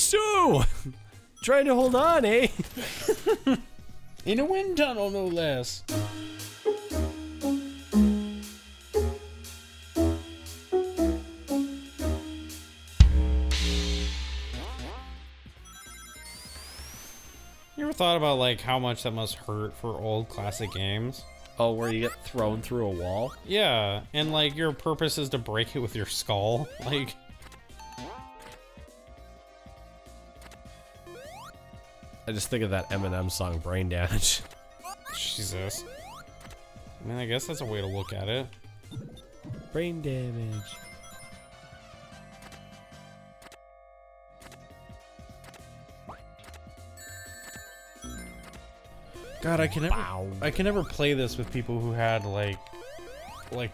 Stu! Trying to hold on, eh? In a wind tunnel, no less. You ever thought about like how much that must hurt for old classic games? Oh, where you get thrown through a wall? Yeah, and like your purpose is to break it with your skull. Like, I just think of that Eminem song, Brain Damage. Jesus. I mean, I guess that's a way to look at it. Brain damage. God, I can never play this with people who had like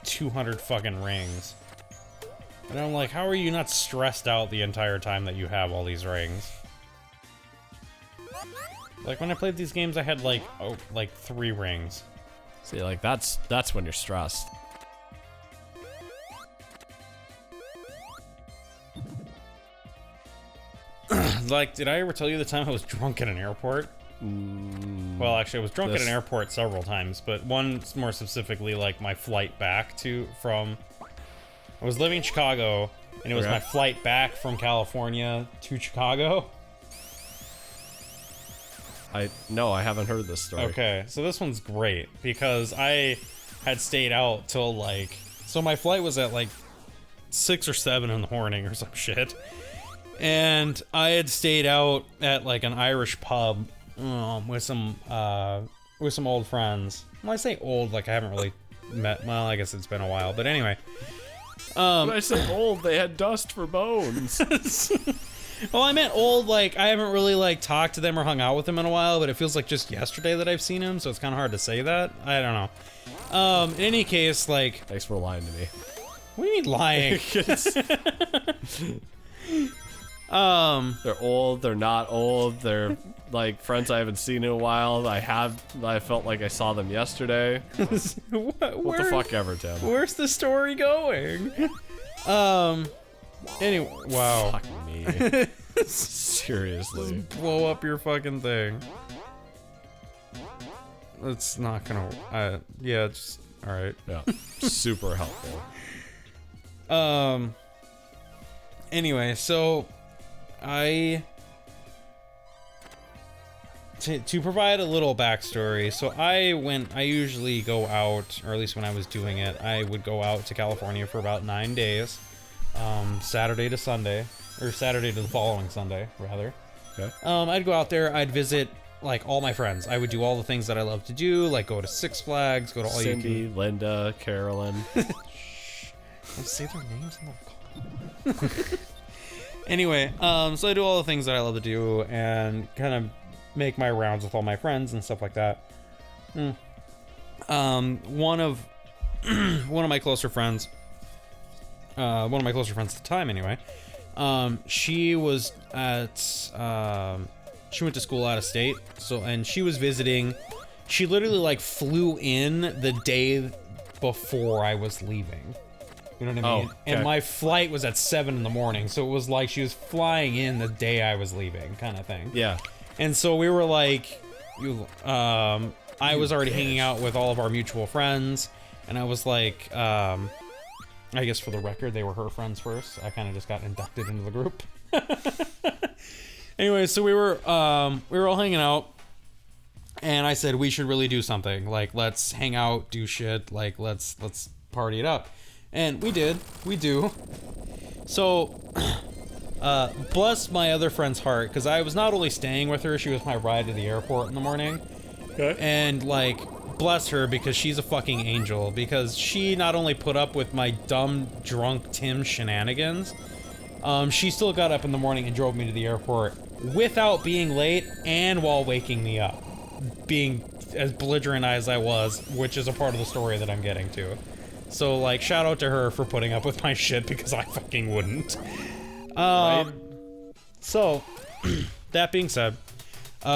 200 fucking rings. And I'm like, how are you not stressed out the entire time that you have all these rings? Like when I played these games, I had like 3 rings. See, like that's when you're stressed. Like, did I ever tell you the time I was drunk at an airport? Well, actually, I was drunk at an airport several times, but one more specifically, like my flight back from. I was living in Chicago, and it was my flight back from California to Chicago. No, I haven't heard this story. Okay, so this one's great because I had stayed out till like, so my flight was at like 6 or 7 in the morning or some shit, and I had stayed out at like an Irish pub with some old friends. When I say old, like I haven't really met. Well, I guess it's been a while, but anyway. When I say old, they had dust for bones. Well, I meant old, like, I haven't really, like, talked to them or hung out with them in a while, but it feels like just yesterday that I've seen him, so it's kind of hard to say that. I don't know. In any case, like... Thanks for lying to me. What do you mean lying? They're old, they're not old, they're, like, friends I haven't seen in a while. I felt like I saw them yesterday. What the fuck ever, Tim? Where's the story going? Anyway, wow. Fuck me. Seriously. Just blow up your fucking thing. It's not gonna, yeah, just, alright. Yeah, super helpful. Anyway, so, to provide a little backstory, so I usually go out, or at least when I was doing it, I would go out to California for about 9 days. Saturday to Sunday, or Saturday to the following Sunday, rather. Okay. I'd go out there, I'd visit, like, all my friends. I would do all the things that I love to do, like go to Six Flags, go to all Cindy, Linda, Carolyn. Shh. Don't say their names in the call. Anyway, so I do all the things that I love to do, and kind of make my rounds with all my friends and stuff like that. One of my closer friends, at the time anyway, she was at, she went to school out of state, and she was visiting. She literally like flew in the day before I was leaving. You know what I mean? Oh, okay. And my flight was at 7 in the morning, so it was like she was flying in the day I was leaving, kind of thing. Yeah. And so we were like, I was already hanging out with all of our mutual friends, and I was like, I guess for the record, they were her friends first. I kind of just got inducted into the group. Anyway, so we were all hanging out, and I said we should really do something. Like, let's hang out, do shit. Like, let's party it up, and we did. We do. So, bless my other friend's heart, because I was not only staying with her, she was my ride to the airport in the morning. Okay. And like, bless her, because she's a fucking angel, because she not only put up with my dumb drunk Tim shenanigans, she still got up in the morning and drove me to the airport without being late and while waking me up, being as belligerent as I was, which is a part of the story that I'm getting to. So like, shout out to her for putting up with my shit, because I fucking wouldn't. Right. So that being said, we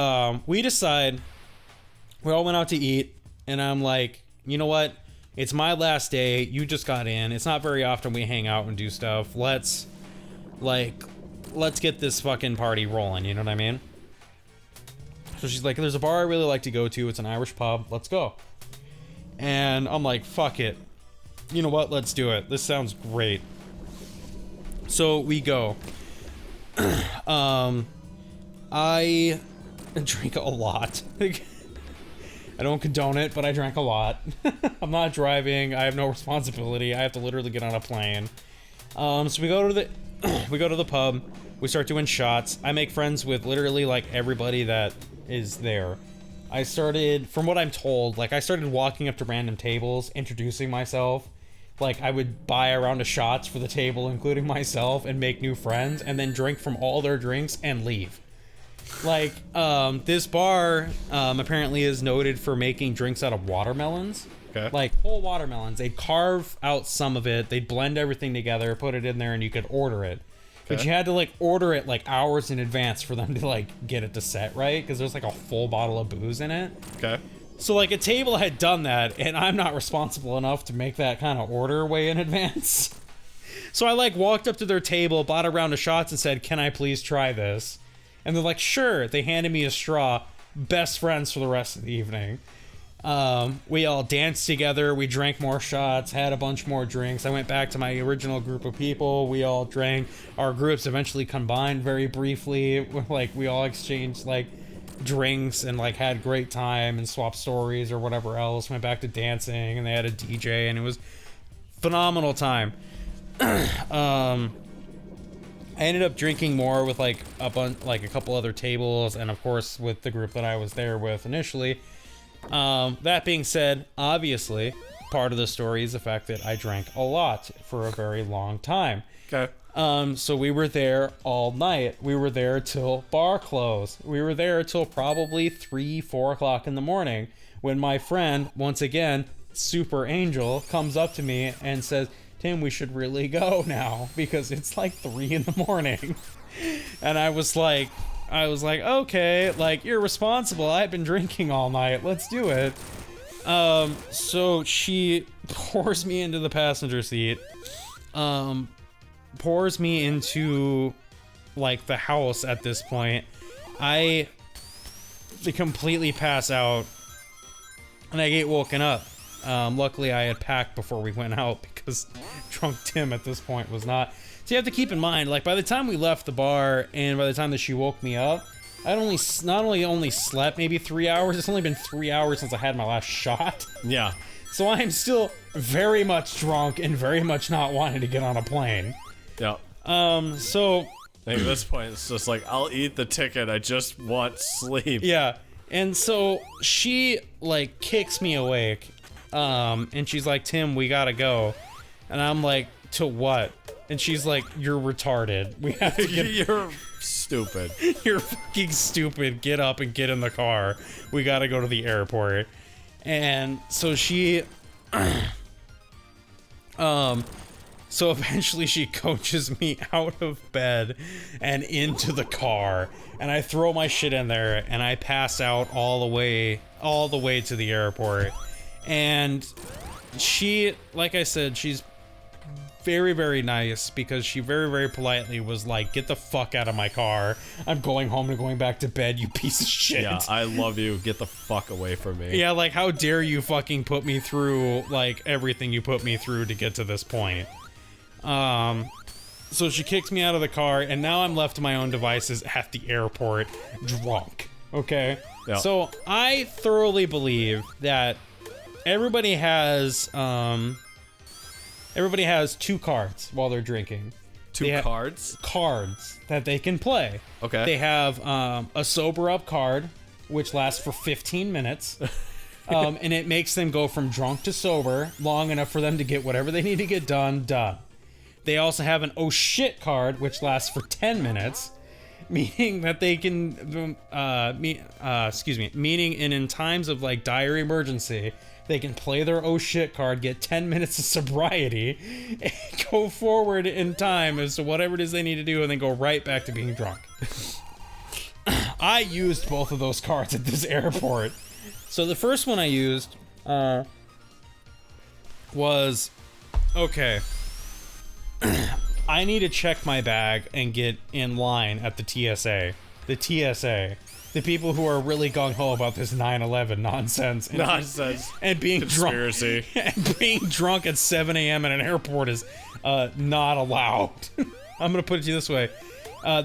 all went out to eat, and I'm like, you know what? It's my last day. You just got in. It's not very often we hang out and do stuff. Let's, like, let's get this fucking party rolling, you know what I mean? So she's like, there's a bar I really like to go to. It's an Irish pub. Let's go. And I'm like, fuck it. You know what? Let's do it. This sounds great. So we go. I drink a lot. I don't condone it, but I drank a lot. I'm not driving. I have no responsibility. I have to literally get on a plane. So we go to the we go to the pub. We start doing shots. I make friends with literally like everybody that is there. I started, from what I'm told, like I started walking up to random tables, introducing myself. Like I would buy a round of shots for the table, including myself, and make new friends, and then drink from all their drinks and leave. Like, this bar, apparently is noted for making drinks out of watermelons. Okay. Like, whole watermelons. They'd carve out some of it, they'd blend everything together, put it in there, and you could order it. Okay. But you had to, like, order it, like, hours in advance for them to, like, get it to set right, because there's, like, a full bottle of booze in it. Okay. So, like, a table had done that, and I'm not responsible enough to make that kind of order way in advance. So I, like, walked up to their table, bought a round of shots, and said, can I please try this? And they're like, sure. They handed me a straw. Best friends for the rest of the evening. We all danced together. We drank more shots, had a bunch more drinks. I went back to my original group of people. We all drank. Our groups eventually combined very briefly. Like, we all exchanged, like, drinks and, like, had great time and swapped stories or whatever else. Went back to dancing, and they had a DJ, and it was phenomenal time. I ended up drinking more with like a couple other tables, and of course with the group that I was there with initially. That being said, obviously part of the story is the fact that I drank a lot for a very long time. Okay. So we were there all night. We were there till bar close. We were there till probably 3-4 o'clock in the morning, when my friend, once again, Super Angel, comes up to me and says, Tim, we should really go now because it's like 3 in the morning. And I was like, okay, like, you're responsible. I've been drinking all night. Let's do it. So she pours me into the passenger seat, pours me into like the house at this point. I completely pass out and I get woken up. Luckily I had packed before we went out because drunk Tim at this point was not. So you have to keep in mind, like, by the time we left the bar and by the time that she woke me up, I'd not only slept maybe 3 hours, it's only been 3 hours since I had my last shot. Yeah. So I am still very much drunk and very much not wanting to get on a plane. Yeah. So I think at this point it's just like, I'll eat the ticket, I just want sleep. Yeah. And so she like kicks me awake. And she's like, Tim, we gotta go. And I'm like, to what? And she's like, you're retarded. We have to get... You're stupid. You're fucking stupid. Get up and get in the car. We gotta go to the airport. And so she... So eventually she coaches me out of bed and into the car. And I throw my shit in there and I pass out all the way to the airport. And she, like I said, she's very, very nice because she very, very politely was like, get the fuck out of my car. I'm going home and going back to bed, you piece of shit. Yeah, I love you. Get the fuck away from me. Yeah, like, how dare you fucking put me through, like, everything you put me through to get to this point. So she kicks me out of the car, and now I'm left to my own devices at the airport, drunk. Okay? Yeah. So I thoroughly believe that everybody has two cards while they're drinking. Two cards? Cards that they can play. Okay. They have a sober up card, which lasts for 15 minutes. And it makes them go from drunk to sober long enough for them to get whatever they need to get done. They also have an oh shit card, which lasts for 10 minutes. Meaning that they can, meaning in times of like dire emergency, they can play their oh shit card, get 10 minutes of sobriety, and go forward in time as to whatever it is they need to do, and then go right back to being drunk. I used both of those cards at this airport. So the first one I used was, okay. I need to check my bag and get in line at the TSA. The TSA. The people who are really gung-ho about this 9/11 nonsense. And being Conspiracy. drunk. And being drunk at 7 a.m. at an airport is not allowed. I'm gonna put it to you this way.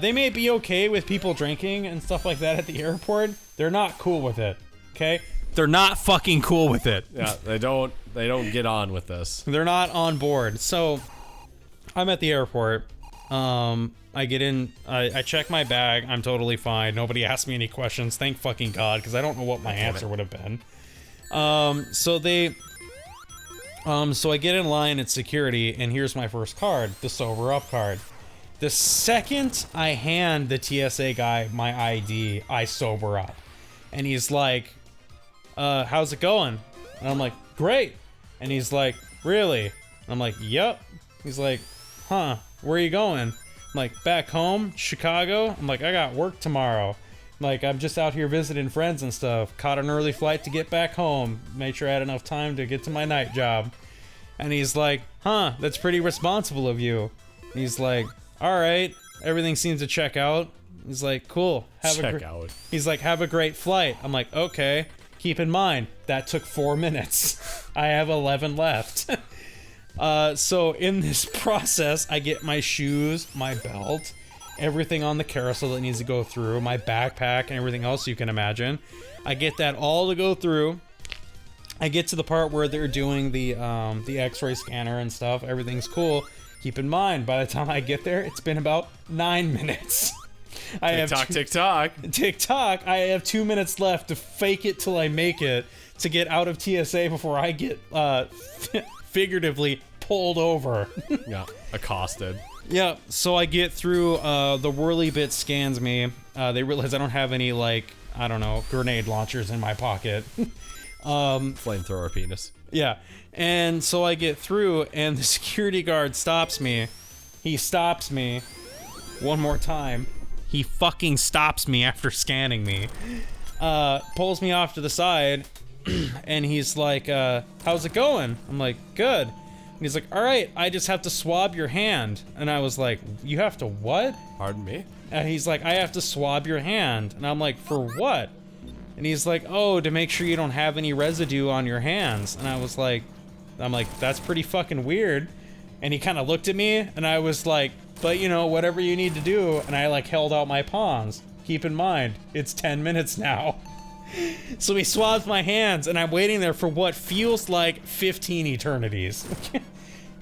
They may be okay with people drinking and stuff like that at the airport. They're not cool with it. Okay? They're not fucking cool with it. Yeah, they don't get on with this. They're not on board. So, I'm at the airport. I get in, I check my bag, I'm totally fine. Nobody asked me any questions, thank fucking God, because I don't know what my answer would have been. So I get in line at security, and here's my first card, the sober up card. The second I hand the TSA guy my ID, I sober up. And he's like, how's it going? And I'm like, great. And he's like, really? And I'm like, yep. He's like, huh, where are you going? I'm like, back home, Chicago. I'm like, I got work tomorrow. I'm like, I'm just out here visiting friends and stuff. Caught an early flight to get back home. Made sure I had enough time to get to my night job. And he's like, huh, that's pretty responsible of you. And he's like, all right, everything seems to check out. He's like, cool. He's like, have a great flight. I'm like, okay. Keep in mind, that took 4 minutes. I have 11 left. So in this process, I get my shoes, my belt, everything on the carousel that needs to go through, my backpack and everything else you can imagine. I get that all to go through. I get to the part where they're doing the x-ray scanner and stuff. Everything's cool. Keep in mind, by the time I get there, it's been about 9 minutes. TikTok. I have 2 minutes left to fake it till I make it to get out of TSA before I get, figuratively pulled over. Yeah, accosted. Yeah, so I get through, the whirly bit scans me. They realize I don't have any, like, I don't know, grenade launchers in my pocket. Flamethrower penis. Yeah, and so I get through, and the security guard stops me. He stops me one more time. He fucking stops me after scanning me. Pulls me off to the side, and he's like, how's it going? I'm like, good. And he's like, all right, I just have to swab your hand. And I was like, you have to what? Pardon me? And he's like, I have to swab your hand. And I'm like, for what? And he's like, oh, to make sure you don't have any residue on your hands. And I was like, that's pretty fucking weird. And he kind of looked at me, and I was like, but you know, whatever you need to do. And I like held out my palms. Keep in mind, it's 10 minutes now. So he swabs my hands, and I'm waiting there for what feels like 15 eternities.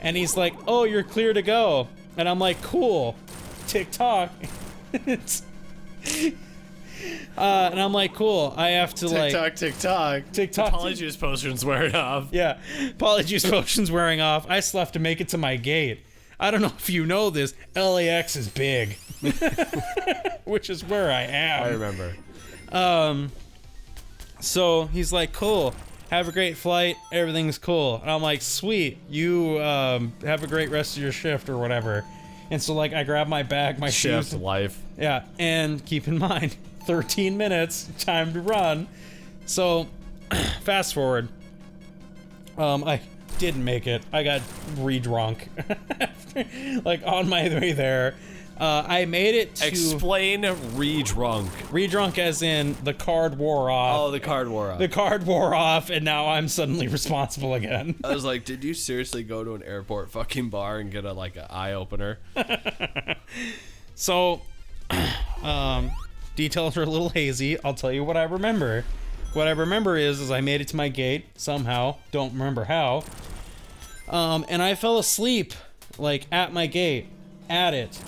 And he's like, oh, you're clear to go. And I'm like, cool. TikTok. And I'm like, cool. I have to TikTok. Polyjuice potion's wearing off. Yeah, polyjuice potion's wearing off. I still have to make it to my gate. I don't know if you know this, LAX is big. Which is where I am. I remember. So he's like, cool. Have a great flight. Everything's cool. And I'm like, sweet. You have a great rest of your shift or whatever. And so like I grab my bag, my shoes. Shift life. Yeah, and keep in mind, 13 minutes, time to run. So, fast forward. I didn't make it. I got re-drunk. Like, on my way there. I made it to... Explain re-drunk. Re-drunk as in, the card wore off. Oh, the card wore off. The card wore off, and now I'm suddenly responsible again. I was like, did you seriously go to an airport fucking bar and get an eye-opener? So, details are a little hazy. I'll tell you what I remember. What I remember is I made it to my gate somehow. Don't remember how. And I fell asleep, like, at my gate. At it.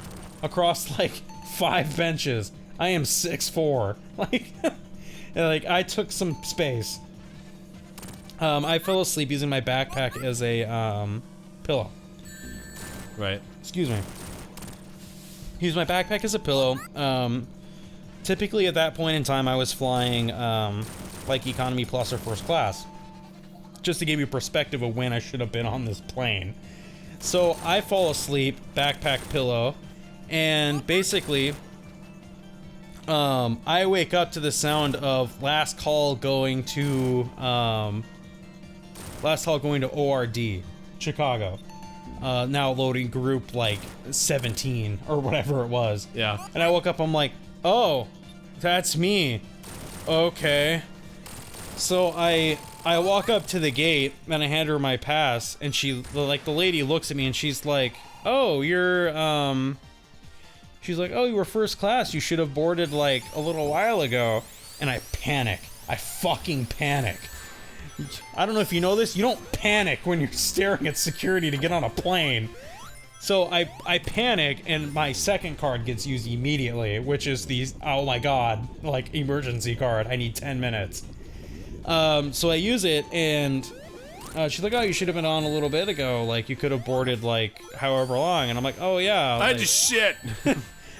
Across, like, 5 benches. I am 6'4". Like, I took some space. I fell asleep using my backpack as a, pillow. Right. Excuse me. Use my backpack as a pillow. Typically at that point in time, I was flying, like economy plus or first class. Just to give you perspective of when I should have been on this plane. So I fall asleep, backpack pillow, and basically, I wake up to the sound of last call going to ORD, Chicago. now loading group like 17 or whatever it was. Yeah. And I woke up, I'm like, oh, that's me. Okay. So I walk up to the gate and I hand her my pass, and the lady looks at me and she's like, oh, she's like, oh, you were first class. You should have boarded like a little while ago. And I panic. I fucking panic. I don't know if you know this. You don't panic when you're staring at security to get on a plane. So I panic, and my second card gets used immediately, which is the, oh my god, like emergency card. I need 10 minutes. So I use it, and she's like, oh, you should have been on a little bit ago. Like, you could have boarded, like, however long. And I'm like, oh, yeah. I like, just shit.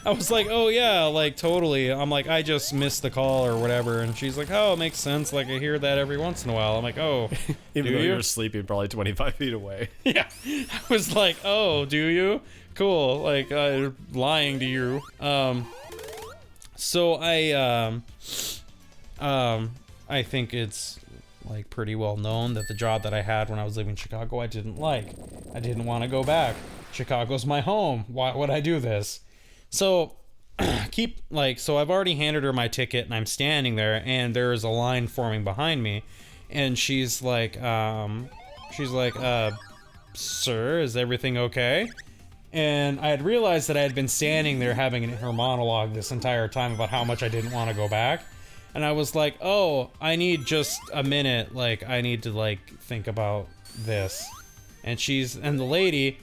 I was like, oh, yeah, like, totally. I'm like, I just missed the call or whatever. And she's like, oh, it makes sense. Like, I hear that every once in a while. I'm like, oh, Even do though you? you were sleeping probably 25 feet away. Yeah. I was like, oh, do you? Cool. Like, lying to you. So I think it's like pretty well known that the job that I had when I was living in Chicago, I didn't like. I didn't want to go back. Chicago's my home. Why would I do this? So so I've already handed her my ticket, and I'm standing there, and there is a line forming behind me, and she's like, sir, is everything okay? And I had realized that I had been standing there having her monologue this entire time about how much I didn't want to go back. And I was like, oh, I need just a minute. Like, I need to, like, think about this. And the lady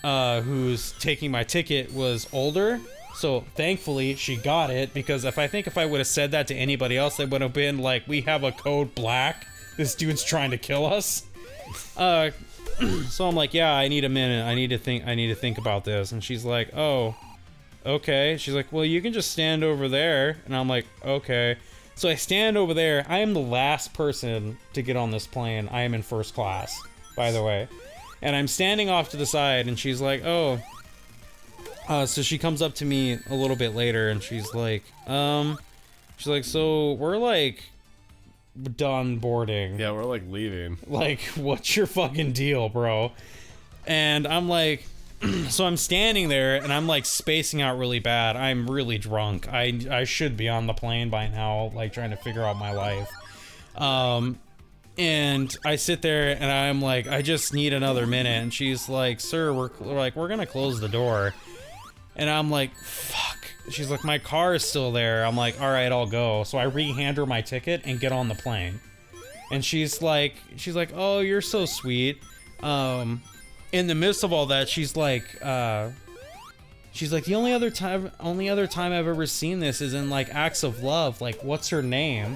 who's taking my ticket was older. So thankfully she got it, because if I would have said that to anybody else, they would have been like, we have a code black. This dude's trying to kill us. So I'm like, yeah, I need a minute. I need to think about this. And she's like, oh, okay. She's like, well, you can just stand over there. And I'm like, okay. So I stand over there. I am the last person to get on this plane. I am in first class, by the way. And I'm standing off to the side, and she's like, oh. So she comes up to me a little bit later, and she's like, so we're like done boarding. Yeah, we're like leaving. Like, what's your fucking deal, bro? And I'm like, so I'm standing there, and I'm like spacing out really bad. I'm really drunk. I should be on the plane by now, like trying to figure out my life. And I sit there, and I'm like, I just need another minute. And she's like, sir, we're gonna close the door. And I'm like, fuck. She's like, my car is still there. I'm like, all right, I'll go. So I re-hand her my ticket and get on the plane. And she's like, oh, you're so sweet. In the midst of all that, she's like, the only other time I've ever seen this is in like acts of love. Like, what's her name?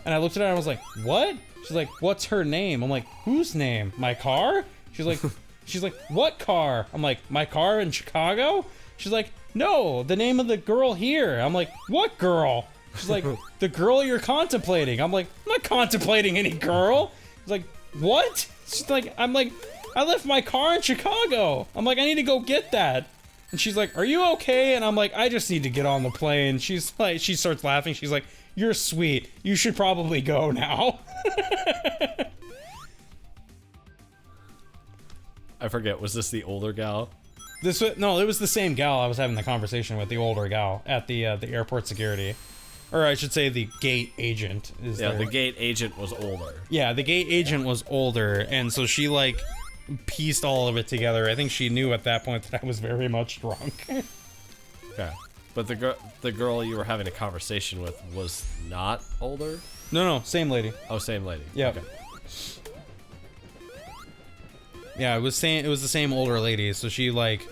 And I looked at her and I was like, what? She's like, what's her name? I'm like, whose name? My car? She's like, what car? I'm like, my car in Chicago? She's like, no, the name of the girl here. I'm like, what girl? She's like, the girl you're contemplating. I'm like, I'm not contemplating any girl. She's like, what? She's like, I'm like, I left my car in Chicago. I'm like, I need to go get that. And she's like, are you okay? And I'm like, I just need to get on the plane. She's like, she starts laughing. She's like, you're sweet. You should probably go now. I forget, was this the older gal? No, it was the same gal I was having the conversation with, the older gal at the airport security. Or I should say the gate agent is there. The gate agent was older. Yeah, the gate agent was older, and so she like pieced all of it together. I think she knew at that point that I was very much drunk. Okay. But the girl you were having a conversation with was not older? No, same lady. Oh, same lady. Yeah. Okay. Yeah, it was the same older lady. So she like,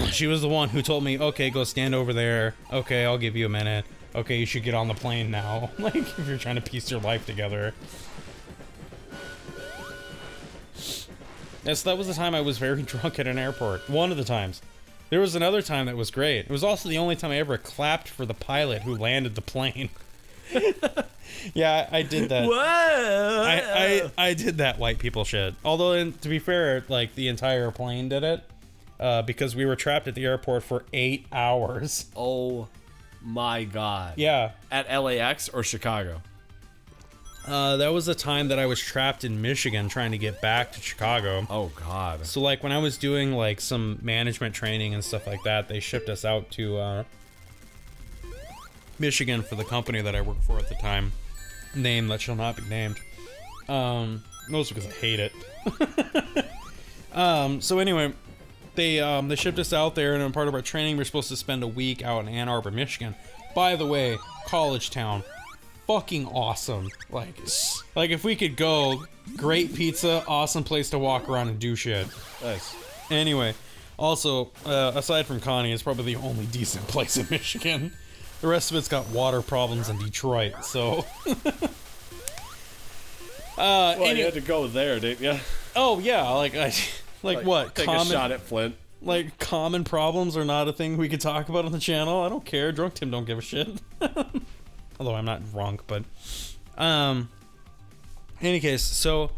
she was the one who told me, okay, go stand over there. Okay, I'll give you a minute. Okay, you should get on the plane now. Like, if you're trying to piece your life together. Yes, that was the time I was very drunk at an airport. One of the times. There was another time that was great. It was also the only time I ever clapped for the pilot who landed the plane. Yeah, I did that. Whoa! I did that white people shit. Although, to be fair, like, the entire plane did it. Because we were trapped at the airport for 8 hours. Oh my god. Yeah. At LAX or Chicago? That was the time that I was trapped in Michigan trying to get back to Chicago. Oh, God. So, like, when I was doing, like, some management training and stuff like that, they shipped us out to, Michigan for the company that I worked for at the time. Name that shall not be named. Mostly because I hate it. So anyway, they shipped us out there, and in part of our training, we're supposed to spend a week out in Ann Arbor, Michigan. By the way, college town. Fucking awesome. Like if we could go, great pizza, awesome place to walk around and do shit. Nice. Anyway, also, aside from Connie, it's probably the only decent place in Michigan. The rest of it's got water problems in Detroit, so... well, you had to go there, didn't you? Oh, yeah, like what? Take a shot at Flint. Like, common problems are not a thing we could talk about on the channel. I don't care. Drunk Tim don't give a shit. Although I'm not drunk, but... in any case, so...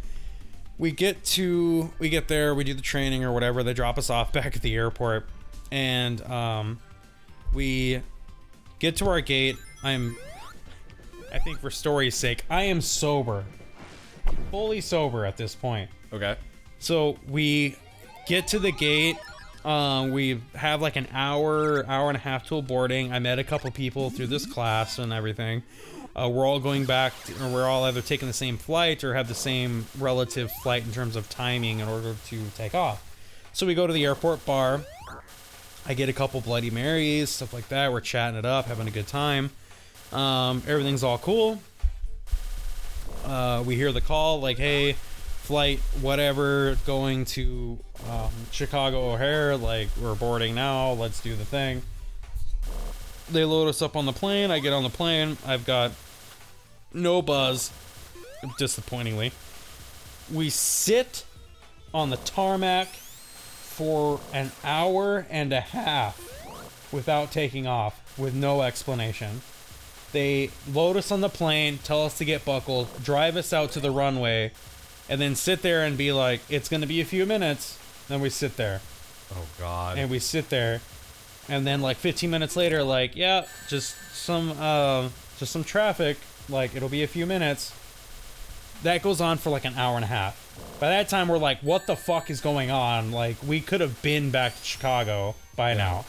We get there, we do the training or whatever, they drop us off back at the airport, and, we get to our gate. I think for story's sake, I am sober. Fully sober at this point. Okay. So we get to the gate. We have like an hour and a half till boarding. I met a couple people through this class and everything. We're all going back, or we're all either taking the same flight or have the same relative flight in terms of timing in order to take off. So we go to the airport bar. I get a couple Bloody Marys, stuff like that. We're chatting it up, having a good time. Everything's all cool. We hear the call, like, hey, flight whatever going to Chicago O'Hare, like, we're boarding now, let's do the thing. They load us up on the plane. I get on the plane. I've got no buzz, disappointingly. We sit on the tarmac for an hour and a half without taking off, with no explanation. They load us on the plane, tell us to get buckled, drive us out to the runway, and then sit there and be like, it's gonna be a few minutes. Then we sit there. Oh, God. And we sit there, and then like 15 minutes later, like, yeah, just some traffic, like, it'll be a few minutes. That goes on for like an hour and a half. By that time, we're like, what the fuck is going on? Like, we could have been back to Chicago by now.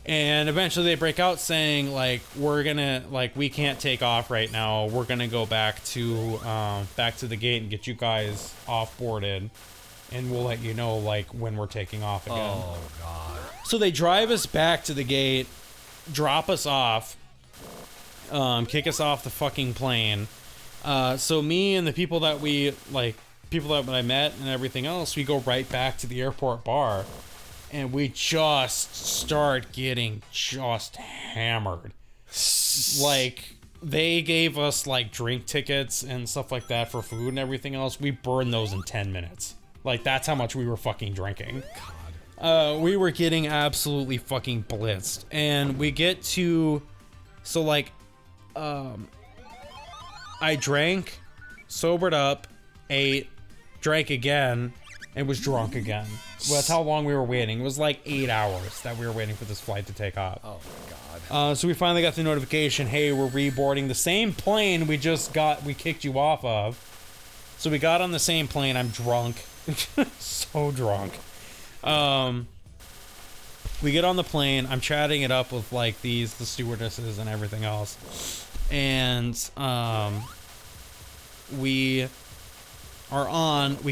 And eventually they break out saying, like, we're gonna, like, we can't take off right now. We're gonna go back to the gate and get you guys off-boarded. And we'll let you know, like, when we're taking off again. Oh, God. So they drive us back to the gate, drop us off, kick us off the fucking plane. So me and the people that I met and everything else, we go right back to the airport bar. And we just start getting just hammered. Like, they gave us, like, drink tickets and stuff like that for food and everything else. We burned those in 10 minutes. Like, that's how much we were fucking drinking. God. We were getting absolutely fucking blitzed. And we get to... So, like, I drank, sobered up, ate, drank again, and was drunk again. Well, that's how long we were waiting. It was like 8 hours that we were waiting for this flight to take off. Oh, my God. So we finally got the notification, hey, we're reboarding the same plane we kicked you off of. So we got on the same plane. I'm drunk. So drunk. We get on the plane. I'm chatting it up with, like, the stewardesses and everything else. And, we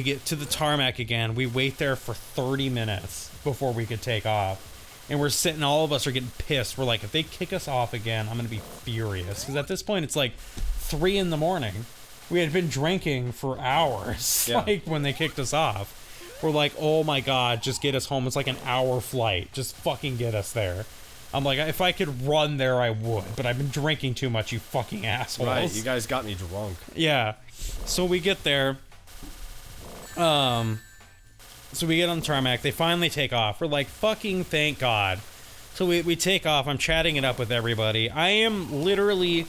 get to the tarmac again. We wait there for 30 minutes before we could take off. And we're sitting, all of us are getting pissed. We're like, if they kick us off again, I'm going to be furious. Because at this point, it's like 3 in the morning. We had been drinking for hours, yeah. Like, when they kicked us off. We're like, oh my God, just get us home. It's like an hour flight. Just fucking get us there. I'm like, if I could run there, I would. But I've been drinking too much, you fucking assholes. Right, you guys got me drunk. Yeah. So we get there. So we get on the tarmac. They finally take off. We're like, fucking thank God. So we take off. I'm chatting it up with everybody. I am literally...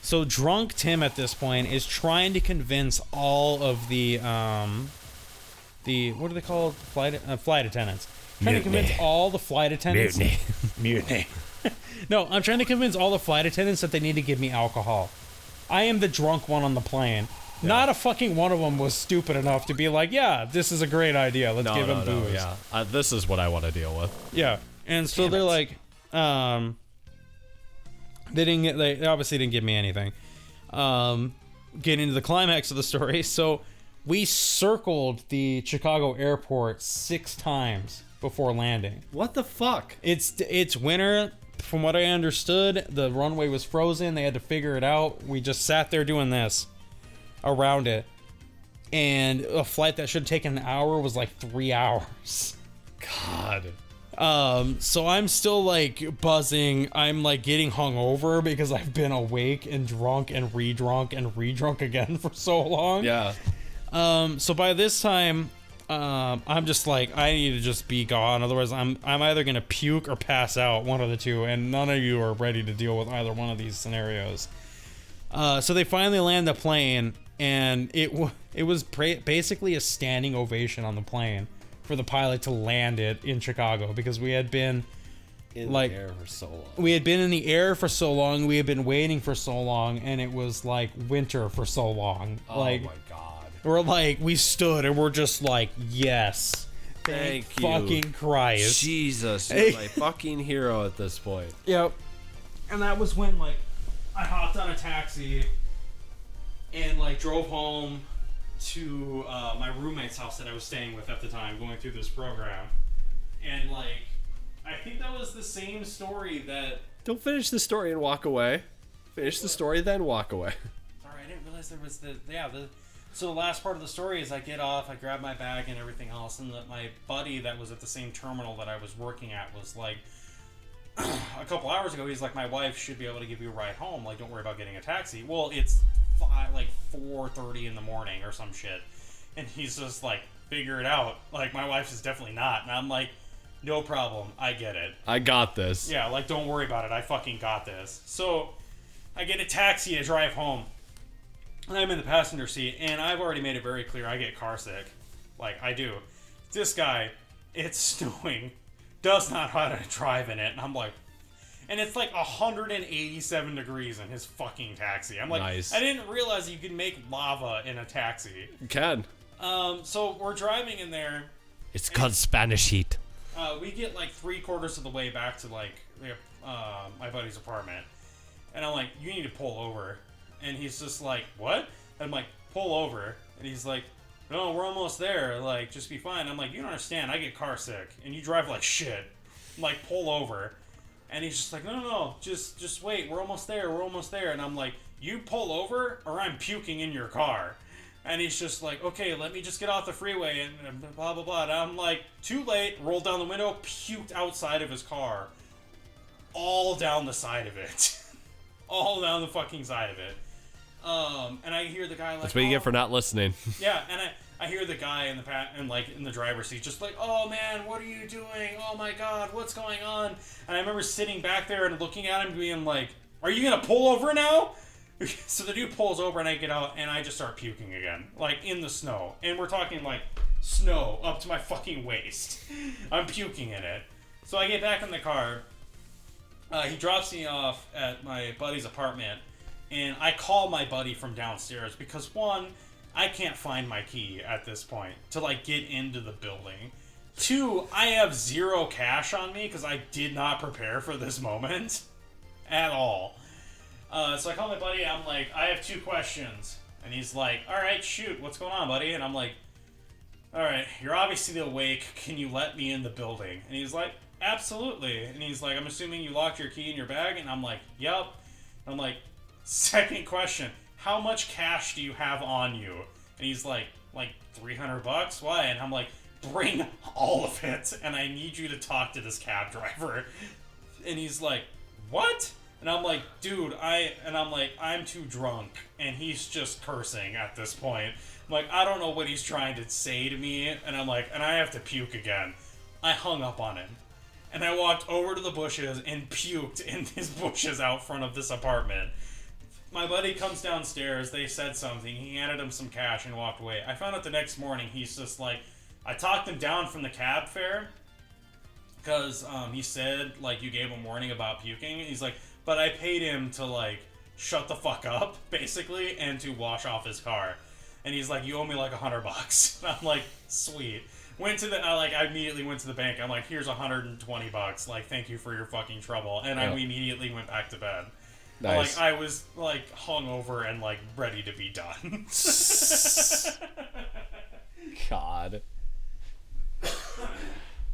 So drunk Tim at this point is trying to convince all of the what are they called? Flight attendants. Trying to convince all the flight attendants. Mutiny. No, I'm trying to convince all the flight attendants that they need to give me alcohol. I am the drunk one on the plane. Yeah. Not a fucking one of them was stupid enough to be like, yeah, this is a great idea. Let's give him booze. Yeah, this is what I want to deal with. Yeah, and so they're like, they obviously didn't give me anything. Getting into the climax of the story, so we circled the Chicago airport 6 times before landing. What the fuck? It's winter. From what I understood, the runway was frozen. They had to figure it out. We just sat there doing this around it. And a flight that should have taken an hour was like 3 hours. God. So I'm still like buzzing. I'm like getting hungover because I've been awake and drunk and re-drunk and re-drunk again for so long. Yeah. So by this time, I'm just like, I need to just be gone. Otherwise, I'm either gonna puke or pass out, one of the two, and none of you are ready to deal with either one of these scenarios. So they finally land the plane, and it was basically a standing ovation on the plane for the pilot to land it in Chicago, because we had been in the air for so long. We had been in the air for so long. We had been waiting for so long, and it was like winter for so long. Oh like, my god. We're like, we stood and we're just like, yes. Thank you. Fucking Christ. Jesus, you're my fucking hero at this point. Yep. And that was when, like, I hopped on a taxi and, like, drove home to my roommate's house that I was staying with at the time, going through this program. And, like, I think that was the same story that... Don't finish the story and walk away. Finish the story, then walk away. Sorry, I didn't realize there was So the last part of the story is I get off, I grab my bag and everything else, and my buddy that was at the same terminal that I was working at was like, a couple hours ago, he's like, my wife should be able to give you a ride home, like, don't worry about getting a taxi. Well, it's 4:30 in the morning or some shit, and he's just like, figure it out, like, my wife is definitely not, and I'm like, no problem, I get it. I got this. Yeah, like, don't worry about it, I fucking got this. So, I get a taxi to drive home. And I'm in the passenger seat, and I've already made it very clear I get car sick. Like, I do. This guy, it's snowing, does not know how to drive in it, and I'm like... And it's like 187 degrees in his fucking taxi. I'm like, nice. I didn't realize you could make lava in a taxi. You can. So we're driving in there. It's called Spanish heat. We get like 3/4 of the way back to like my buddy's apartment. And I'm like, you need to pull over. And he's just like, what? I'm like, pull over. And he's like, no, we're almost there. Like, just be fine. I'm like, you don't understand. I get car sick. And you drive like shit. I'm like, pull over. And he's just like, no, just wait. We're almost there. We're almost there. And I'm like, you pull over or I'm puking in your car. And he's just like, okay, let me just get off the freeway and blah, blah, blah. And I'm like, too late. Rolled down the window, puked outside of his car. All down the side of it. All down the fucking side of it. And I hear the guy like, that's what you get for not listening. Yeah, and I hear the guy in the driver's seat just like, oh man, what are you doing? Oh my god, what's going on? And I remember sitting back there and looking at him being like, are you gonna pull over now? So the dude pulls over and I get out and I just start puking again, like in the snow. And we're talking like snow up to my fucking waist. I'm puking in it. So I get back in the car. He drops me off at my buddy's apartment. And I call my buddy from downstairs because, one, I can't find my key at this point to, like, get into the building. 2, I have 0 cash on me because I did not prepare for this moment at all. So I call my buddy, I'm like, I have 2 questions. And he's like, alright, shoot, what's going on, buddy? And I'm like, alright, you're obviously awake. Can you let me in the building? And he's like, absolutely. And he's like, I'm assuming you locked your key in your bag? And I'm like, yep. And I'm like, second question, how much cash do you have on you? And he's like $300? Why? And I'm like, bring all of it, and I need you to talk to this cab driver. And he's like, what? And I'm like, dude, I'm too drunk, and he's just cursing at this point. I'm like, I don't know what he's trying to say to me, and I'm like, and I have to puke again. I hung up on him, and I walked over to the bushes and puked in his bushes out front of this apartment. My buddy comes downstairs, they said something, he handed him some cash and walked away. I found out the next morning, he's just like, I talked him down from the cab fare, because he said, like, you gave him warning about puking. He's like, but I paid him to, like, shut the fuck up, basically, and to wash off his car. And he's like, you owe me like $100. And I'm like, sweet. I immediately went to the bank. I'm like, here's $120. Like, thank you for your fucking trouble. And I immediately went back to bed. Nice. Like, I was, like, hungover and, like, ready to be done. God.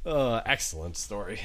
Excellent story.